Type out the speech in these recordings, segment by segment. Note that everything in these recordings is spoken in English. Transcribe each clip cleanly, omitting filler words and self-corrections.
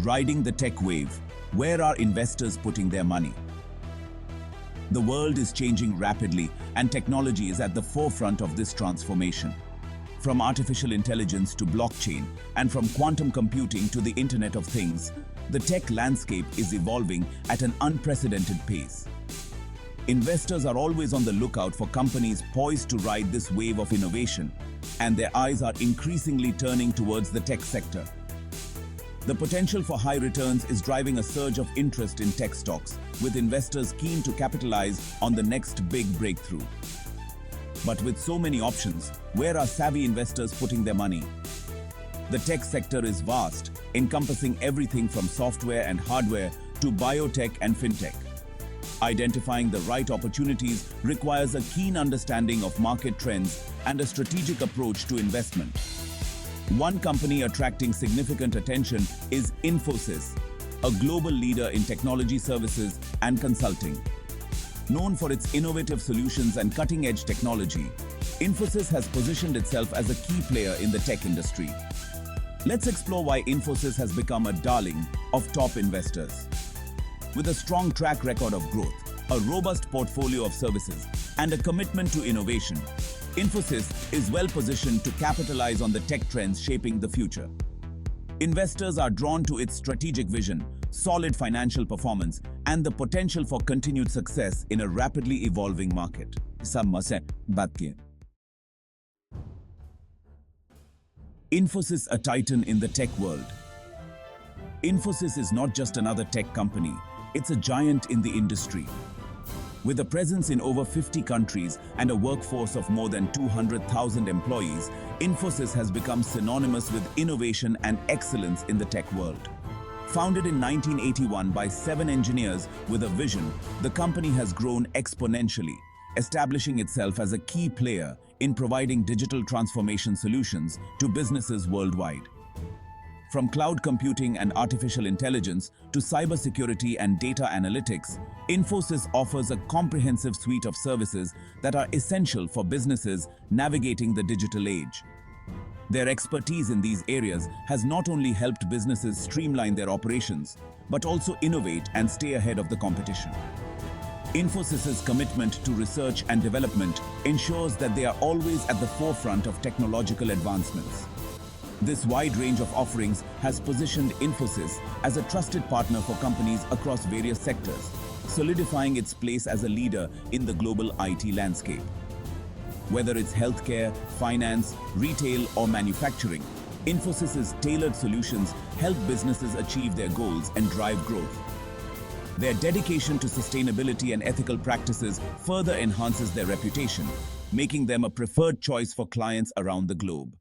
Riding the tech wave, where are investors putting their money? The world is changing rapidly, and technology is at the forefront of this transformation. From artificial intelligence to blockchain, and from quantum computing to the Internet of Things, the tech landscape is evolving at an unprecedented pace. Investors are always on the lookout for companies poised to ride this wave of innovation, and their eyes are increasingly turning towards the tech sector. The potential for high returns is driving a surge of interest in tech stocks, with investors keen to capitalize on the next big breakthrough. But with so many options, where are savvy investors putting their money? The tech sector is vast, encompassing everything from software and hardware to biotech and fintech. Identifying the right opportunities requires a keen understanding of market trends and a strategic approach to investment. One company attracting significant attention is Infosys, a global leader in technology services and consulting. Known for its innovative solutions and cutting-edge technology, Infosys has positioned itself as a key player in the tech industry. Let's explore why Infosys has become a darling of top investors. With a strong track record of growth, a robust portfolio of services, and a commitment to innovation, Infosys is well positioned to capitalize on the tech trends shaping the future. Investors are drawn to its strategic vision, solid financial performance, and the potential for continued success in a rapidly evolving market. Infosys, a titan in the tech world. Infosys is not just another tech company, it's a giant in the industry. With a presence in over 50 countries and a workforce of more than 200,000 employees, Infosys has become synonymous with innovation and excellence in the tech world. Founded in 1981 by 7 engineers with a vision, the company has grown exponentially, establishing itself as a key player in providing digital transformation solutions to businesses worldwide. From cloud computing and artificial intelligence to cybersecurity and data analytics, Infosys offers a comprehensive suite of services that are essential for businesses navigating the digital age. Their expertise in these areas has not only helped businesses streamline their operations, but also innovate and stay ahead of the competition. Infosys's commitment to research and development ensures that they are always at the forefront of technological advancements. This wide range of offerings has positioned Infosys as a trusted partner for companies across various sectors, solidifying its place as a leader in the global IT landscape. Whether it's healthcare, finance, retail, or manufacturing, Infosys's tailored solutions help businesses achieve their goals and drive growth. Their dedication to sustainability and ethical practices further enhances their reputation, making them a preferred choice for clients around the globe.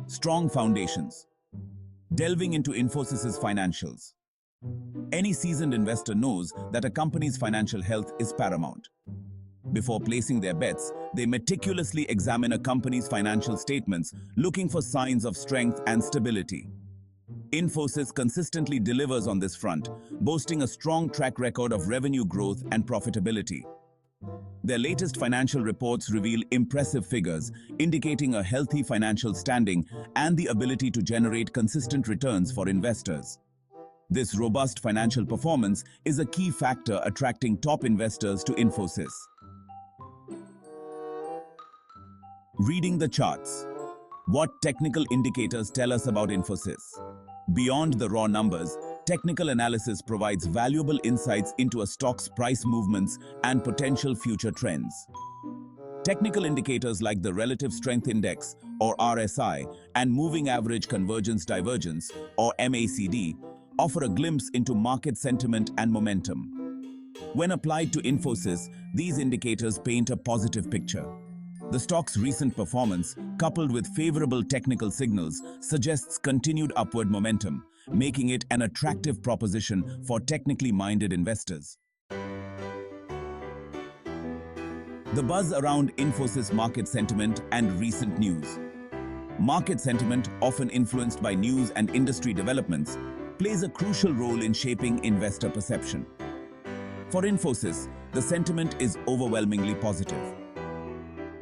Strong foundations. Delving into Infosys's financials. Any seasoned investor knows that a company's financial health is paramount. Before placing their bets, they meticulously examine a company's financial statements, looking for signs of strength and stability. Infosys consistently delivers on this front, boasting a strong track record of revenue growth and profitability. Their latest financial reports reveal impressive figures, indicating a healthy financial standing and the ability to generate consistent returns for investors. This robust financial performance is a key factor attracting top investors to Infosys. Reading the charts. What technical indicators tell us about Infosys? Beyond the raw numbers, technical analysis provides valuable insights into a stock's price movements and potential future trends. Technical indicators like the Relative Strength Index, or RSI, and Moving Average Convergence Divergence, or MACD, offer a glimpse into market sentiment and momentum. When applied to Infosys, these indicators paint a positive picture. The stock's recent performance, coupled with favorable technical signals, suggests continued upward momentum, making it an attractive proposition for technically minded investors. The buzz around Infosys market sentiment and recent news. Market sentiment, often influenced by news and industry developments, plays a crucial role in shaping investor perception. For Infosys, the sentiment is overwhelmingly positive.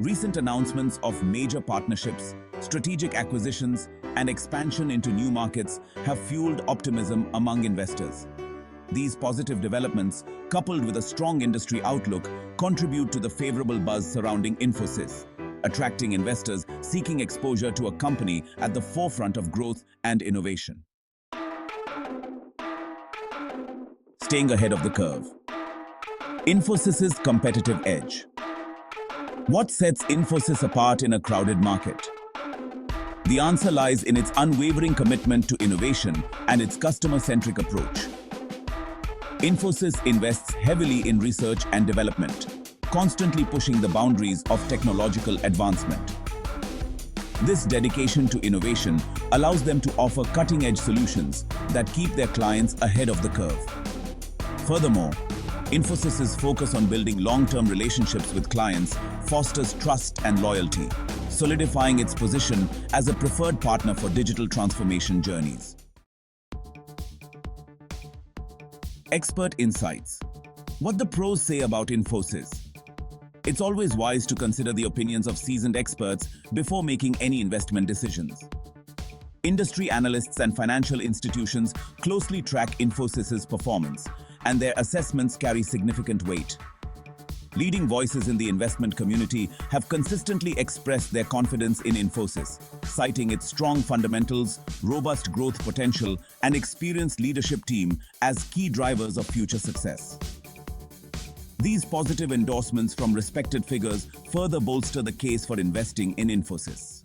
Recent announcements of major partnerships, strategic acquisitions, and expansion into new markets have fueled optimism among investors. These positive developments, coupled with a strong industry outlook, contribute to the favorable buzz surrounding Infosys, attracting investors seeking exposure to a company at the forefront of growth and innovation. Staying ahead of the curve. Infosys's competitive edge. What sets Infosys apart in a crowded market? The answer lies in its unwavering commitment to innovation and its customer-centric approach. Infosys invests heavily in research and development, constantly pushing the boundaries of technological advancement. This dedication to innovation allows them to offer cutting-edge solutions that keep their clients ahead of the curve. Furthermore, Infosys's focus on building long-term relationships with clients fosters trust and loyalty, solidifying its position as a preferred partner for digital transformation journeys. Expert insights. What the pros say about Infosys. It's always wise to consider the opinions of seasoned experts before making any investment decisions. Industry analysts and financial institutions closely track Infosys's performance, and their assessments carry significant weight. Leading voices in the investment community have consistently expressed their confidence in Infosys, citing its strong fundamentals, robust growth potential, and experienced leadership team as key drivers of future success. These positive endorsements from respected figures further bolster the case for investing in Infosys.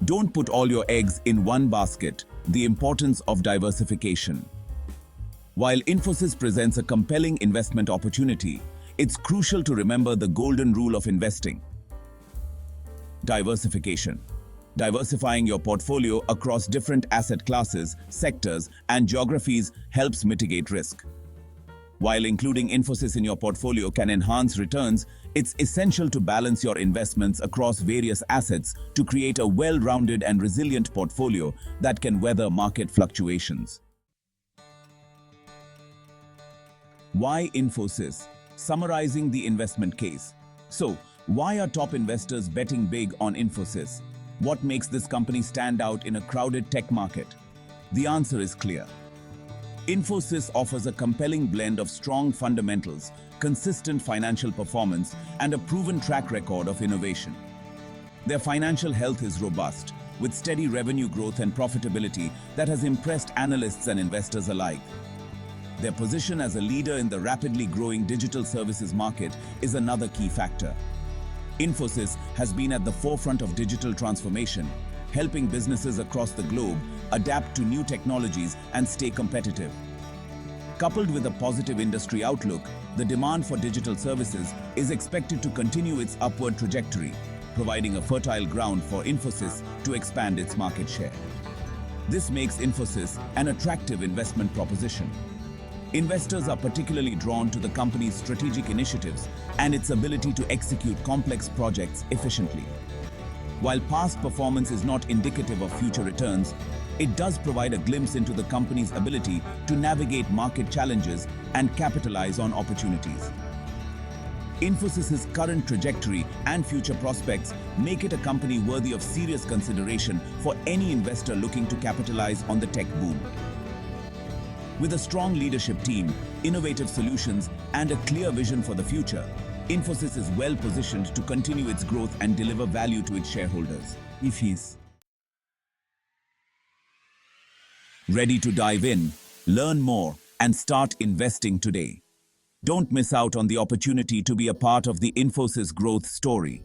Don't put all your eggs in one basket. The importance of diversification. While Infosys presents a compelling investment opportunity, it's crucial to remember the golden rule of investing. Diversification. Diversifying your portfolio across different asset classes, sectors, and geographies helps mitigate risk. While including Infosys in your portfolio can enhance returns, it's essential to balance your investments across various assets to create a well-rounded and resilient portfolio that can weather market fluctuations. Why Infosys? Summarizing the investment case. So, why are top investors betting big on Infosys? What makes this company stand out in a crowded tech market? The answer is clear. Infosys offers a compelling blend of strong fundamentals, consistent financial performance, and a proven track record of innovation. Their financial health is robust, with steady revenue growth and profitability that has impressed analysts and investors alike. Their position as a leader in the rapidly growing digital services market is another key factor. Infosys has been at the forefront of digital transformation, helping businesses across the globe adapt to new technologies and stay competitive. Coupled with a positive industry outlook, the demand for digital services is expected to continue its upward trajectory, providing a fertile ground for Infosys to expand its market share. This makes Infosys an attractive investment proposition. Investors are particularly drawn to the company's strategic initiatives and its ability to execute complex projects efficiently. While past performance is not indicative of future returns, it does provide a glimpse into the company's ability to navigate market challenges and capitalize on opportunities. Infosys's current trajectory and future prospects make it a company worthy of serious consideration for any investor looking to capitalize on the tech boom. With a strong leadership team, innovative solutions, and a clear vision for the future, Infosys is well positioned to continue its growth and deliver value to its shareholders. If he's ready to dive in, learn more, and start investing today. Don't miss out on the opportunity to be a part of the Infosys growth story.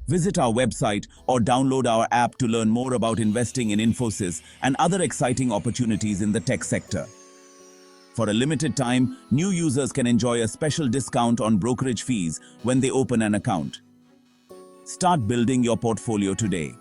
Visit our website or download our app to learn more about investing in Infosys and other exciting opportunities in the tech sector. For a limited time, new users can enjoy a special discount on brokerage fees when they open an account. Start building your portfolio today.